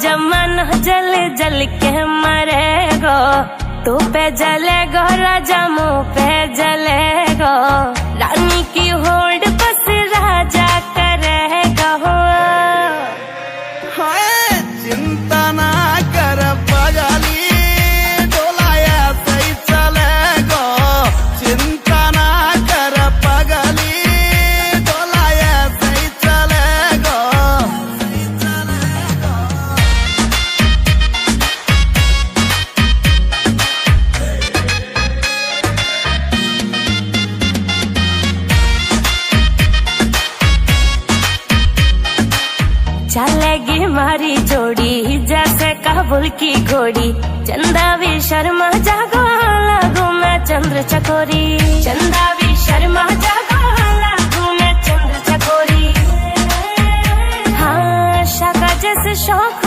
जमाना जल जल के मरेगो, तू पे जलेगो राजा मुँह पे जलेगो, रानी की होड़ बस राजा करेगा। चिंता ना कर पगली, डोलाया सही चलेगो, चिंता ना कर पगली, डोलाया सही चलेगो। चलेगी मारी जोड़ी जैसे काबुल की घोड़ी, चंदा भी शर्मा जागो लागू मैं चंद्र चकोरी, चंदा भी शर्मा जागो लागू मैं चंद्र चकोरी। हाँ शाका जैसे शौक